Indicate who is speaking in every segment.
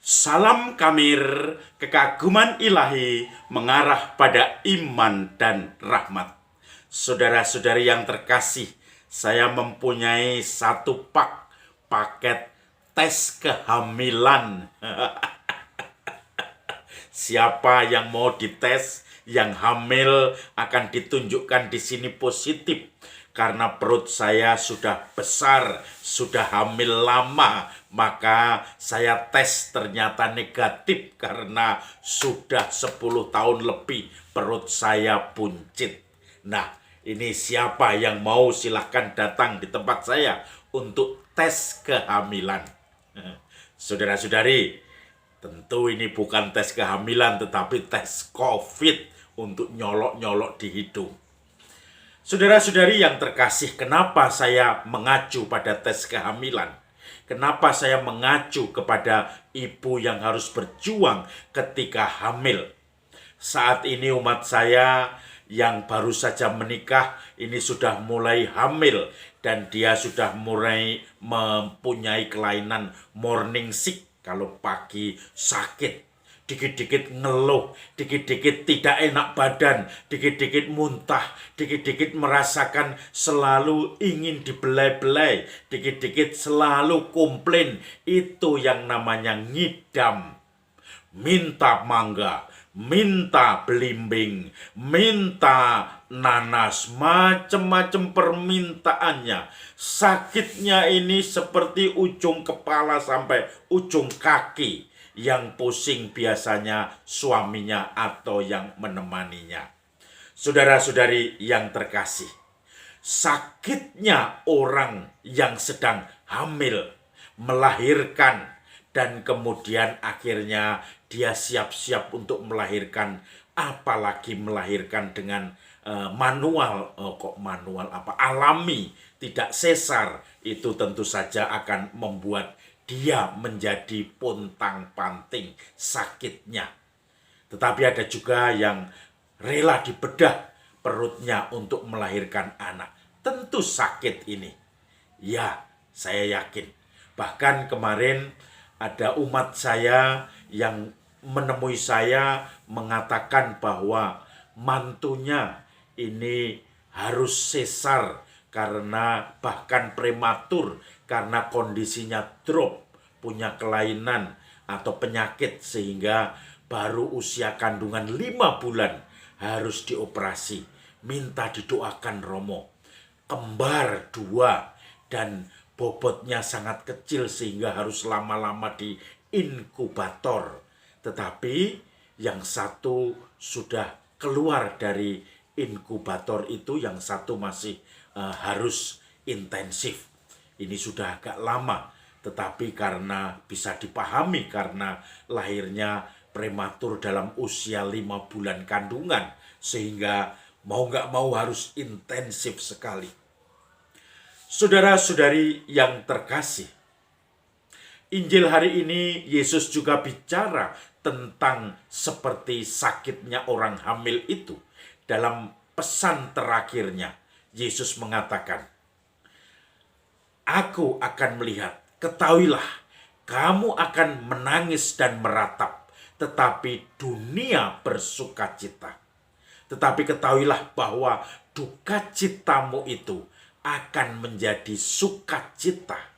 Speaker 1: Salam Kamir, kekaguman ilahi mengarah pada iman dan rahmat. Saudara-saudari yang terkasih, saya mempunyai satu paket tes kehamilan. Siapa yang mau dites, yang hamil akan ditunjukkan di sini positif. Karena perut saya sudah besar, sudah hamil lama, maka saya tes ternyata negatif karena sudah 10 tahun lebih perut saya buncit. Nah, ini siapa yang mau silahkan datang di tempat saya untuk tes kehamilan. Saudara-saudari, tentu ini bukan tes kehamilan tetapi tes COVID untuk nyolok-nyolok di hidung. Saudara-saudari yang terkasih, kenapa saya mengacu pada tes kehamilan? Kenapa saya mengacu kepada ibu yang harus berjuang ketika hamil? Saat ini umat saya yang baru saja menikah ini sudah mulai hamil dan dia sudah mulai mempunyai kelainan morning sick. Kalau pagi sakit, dikit-dikit ngeluh, dikit-dikit tidak enak badan, dikit-dikit muntah, dikit-dikit merasakan selalu ingin dibelai-belai, dikit-dikit selalu komplain. Itu yang namanya ngidam. Minta mangga, minta belimbing, minta nanas, macam-macam permintaannya. Sakitnya ini seperti ujung kepala sampai ujung kaki. Yang pusing biasanya suaminya atau yang menemaninya. Saudara-saudari yang terkasih, sakitnya orang yang sedang hamil, melahirkan, dan kemudian akhirnya dia siap-siap untuk melahirkan, apalagi melahirkan dengan alami, tidak sesar, itu tentu saja akan membuat dia menjadi pontang-panting sakitnya. Tetapi ada juga yang rela dibedah perutnya untuk melahirkan anak. Tentu sakit ini. Ya, saya yakin. Bahkan kemarin ada umat saya yang menemui saya mengatakan bahwa mantunya ini harus sesar karena bahkan prematur karena kondisinya drop, punya kelainan atau penyakit sehingga baru usia kandungan 5 bulan harus dioperasi. Minta didoakan Romo. Kembar 2 dan bobotnya sangat kecil sehingga harus lama-lama di inkubator. Tetapi yang satu sudah keluar dari inkubator itu, yang satu masih harus intensif. Ini sudah agak lama, tetapi karena bisa dipahami karena lahirnya prematur dalam usia 5 bulan kandungan, sehingga mau nggak mau harus intensif sekali. Saudara-saudari yang terkasih, Injil hari ini Yesus juga bicara tentang seperti sakitnya orang hamil itu. Dalam pesan terakhirnya, Yesus mengatakan, "Aku akan melihat, ketahuilah, kamu akan menangis dan meratap, tetapi dunia bersukacita. Tetapi ketahuilah bahwa duka citamu itu akan menjadi sukacita."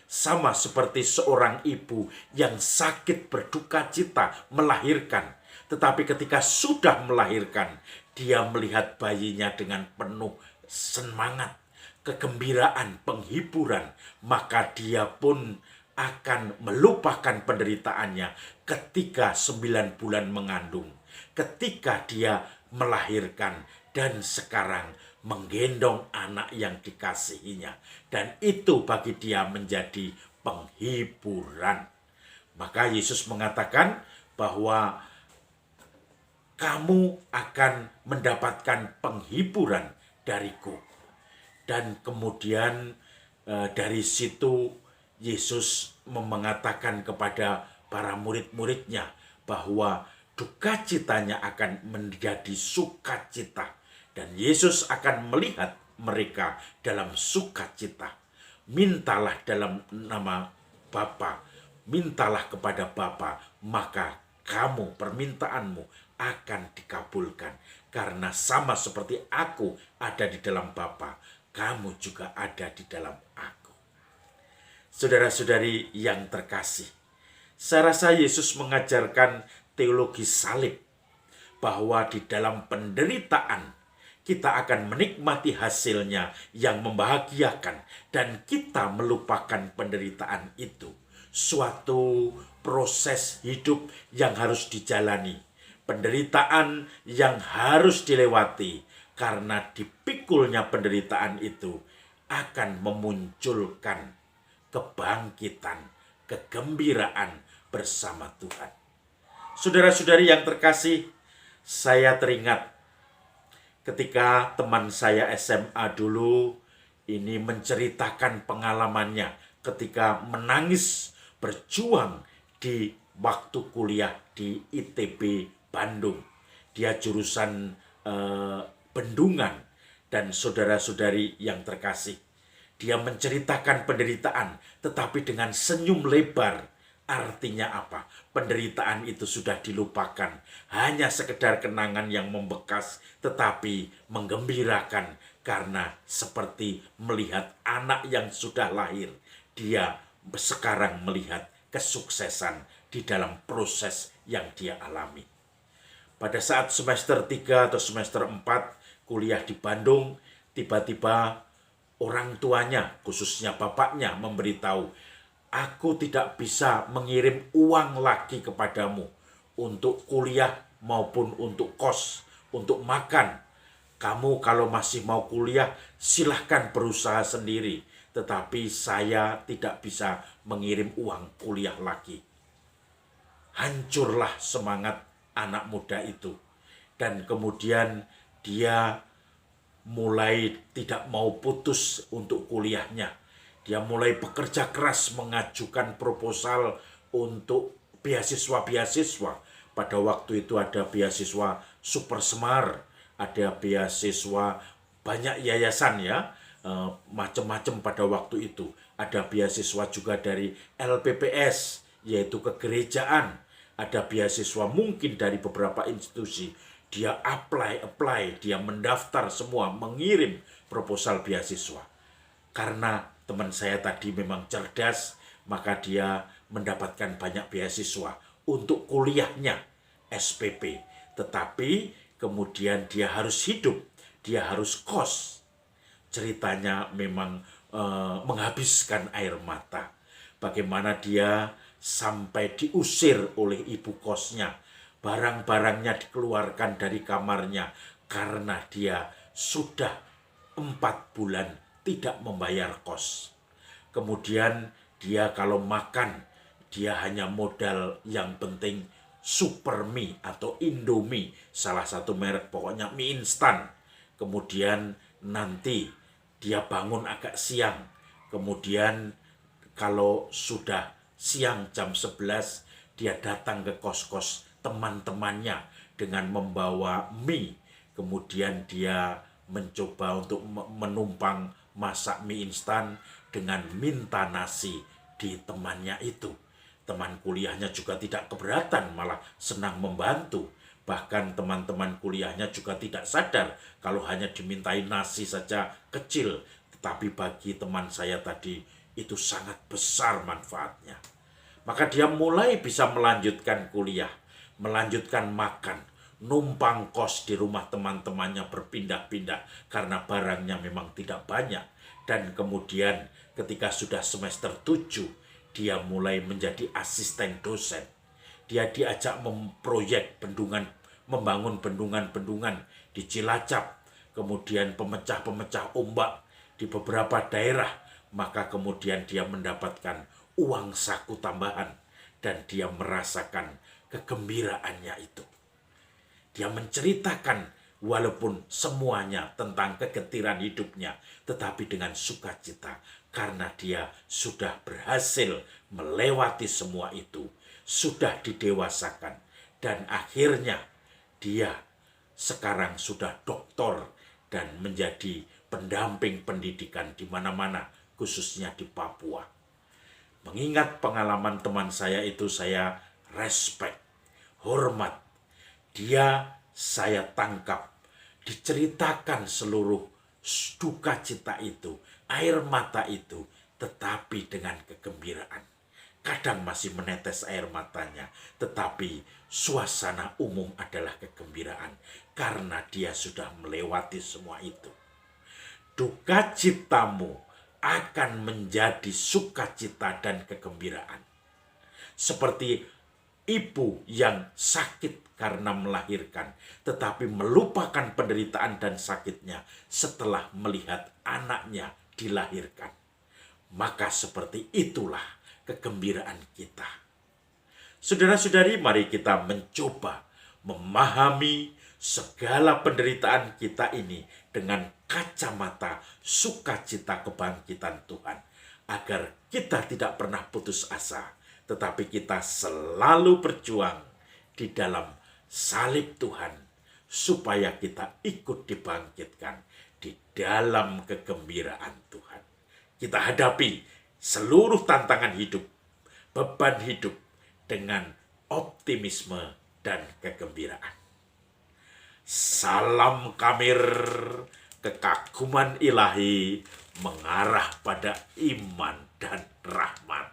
Speaker 1: Sama seperti seorang ibu yang sakit berduka cita melahirkan. Tetapi ketika sudah melahirkan, dia melihat bayinya dengan penuh semangat, kegembiraan, penghiburan. Maka dia pun akan melupakan penderitaannya ketika 9 bulan mengandung. Ketika dia melahirkan dan sekarang menggendong anak yang dikasihinya. Dan itu bagi dia menjadi penghiburan. Maka Yesus mengatakan bahwa kamu akan mendapatkan penghiburan dariku. Dan kemudian dari situ Yesus mengatakan kepada para murid-muridnya bahwa duka citanya akan menjadi sukacita. Dan Yesus akan melihat mereka dalam sukacita. Mintalah dalam nama Bapa, mintalah kepada Bapa, maka kamu, permintaanmu akan dikabulkan. Karena sama seperti aku ada di dalam Bapa, kamu juga ada di dalam aku. Saudara-saudari yang terkasih, saya rasa Yesus mengajarkan teologi salib, bahwa di dalam penderitaan kita akan menikmati hasilnya yang membahagiakan, dan kita melupakan penderitaan itu. Suatu proses hidup yang harus dijalani, penderitaan yang harus dilewati, karena dipikulnya penderitaan itu akan memunculkan kebangkitan, kegembiraan bersama Tuhan. Saudara-saudari yang terkasih, saya teringat ketika teman saya SMA dulu ini menceritakan pengalamannya ketika menangis berjuang di waktu kuliah di ITB Bandung. Dia jurusan bendungan, dan saudara-saudari yang terkasih, dia menceritakan penderitaan tetapi dengan senyum lebar. Artinya apa? Penderitaan itu sudah dilupakan. Hanya sekedar kenangan yang membekas tetapi menggembirakan, karena seperti melihat anak yang sudah lahir. Dia sekarang melihat kesuksesan di dalam proses yang dia alami. Pada saat semester 3 atau semester 4 kuliah di Bandung, tiba-tiba orang tuanya, khususnya bapaknya, memberitahu, aku tidak bisa mengirim uang lagi kepadamu untuk kuliah maupun untuk kos, untuk makan. Kamu kalau masih mau kuliah, silahkan berusaha sendiri. Tetapi saya tidak bisa mengirim uang kuliah lagi. Hancurlah semangat anak muda itu. Dan kemudian dia mulai tidak mau putus untuk kuliahnya. Dia mulai bekerja keras mengajukan proposal untuk beasiswa-beasiswa. Pada waktu itu ada beasiswa Super Semar, ada beasiswa banyak yayasan ya, macam-macam pada waktu itu. Ada beasiswa juga dari LPPS, yaitu kegerejaan. Ada beasiswa mungkin dari beberapa institusi. Dia apply, dia mendaftar semua, mengirim proposal beasiswa. Karena teman saya tadi memang cerdas, maka dia mendapatkan banyak beasiswa untuk kuliahnya SPP. Tetapi kemudian dia harus hidup, dia harus kos. Ceritanya memang menghabiskan air mata. Bagaimana dia sampai diusir oleh ibu kosnya. Barang-barangnya dikeluarkan dari kamarnya karena dia sudah 4 bulan tidak membayar kos. Kemudian dia kalau makan, dia hanya modal yang penting Super Mie atau Indomie, salah satu merek, pokoknya mie instan. Kemudian nanti dia bangun agak siang. Kemudian kalau sudah siang jam 11, dia datang ke kos-kos teman-temannya dengan membawa mie. Kemudian dia mencoba untuk menumpang masak mie instan dengan minta nasi di temannya itu. Teman kuliahnya juga tidak keberatan, malah senang membantu. Bahkan teman-teman kuliahnya juga tidak sadar kalau hanya dimintai nasi saja kecil. Tetapi bagi teman saya tadi itu sangat besar manfaatnya. Maka dia mulai bisa melanjutkan kuliah, melanjutkan makan, numpang kos di rumah teman-temannya berpindah-pindah karena barangnya memang tidak banyak. Dan kemudian ketika sudah semester 7, dia mulai menjadi asisten dosen. Dia diajak memproyek bendungan, membangun bendungan-bendungan di Cilacap, kemudian pemecah-pemecah ombak di beberapa daerah. Maka kemudian dia mendapatkan uang saku tambahan dan dia merasakan kegembiraannya itu. Dia menceritakan walaupun semuanya tentang kegetiran hidupnya, tetapi dengan sukacita karena dia sudah berhasil melewati semua itu, sudah didewasakan, dan akhirnya dia sekarang sudah doktor dan menjadi pendamping pendidikan di mana-mana, khususnya di Papua. Mengingat pengalaman teman saya itu, saya respect, hormat. Dia saya tangkap, diceritakan seluruh duka cita itu, air mata itu, tetapi dengan kegembiraan. Kadang masih menetes air matanya, tetapi suasana umum adalah kegembiraan karena dia sudah melewati semua itu. Duka citamu akan menjadi sukacita dan kegembiraan. Seperti ibu yang sakit karena melahirkan, tetapi melupakan penderitaan dan sakitnya setelah melihat anaknya dilahirkan. Maka seperti itulah kegembiraan kita. Saudara-saudari, mari kita mencoba memahami segala penderitaan kita ini dengan kacamata sukacita kebangkitan Tuhan, agar kita tidak pernah putus asa, tetapi kita selalu berjuang di dalam salib Tuhan, supaya kita ikut dibangkitkan di dalam kegembiraan Tuhan. Kita hadapi seluruh tantangan hidup, beban hidup dengan optimisme dan kegembiraan. Salam Kamir, kekaguman ilahi mengarah pada iman dan rahmat.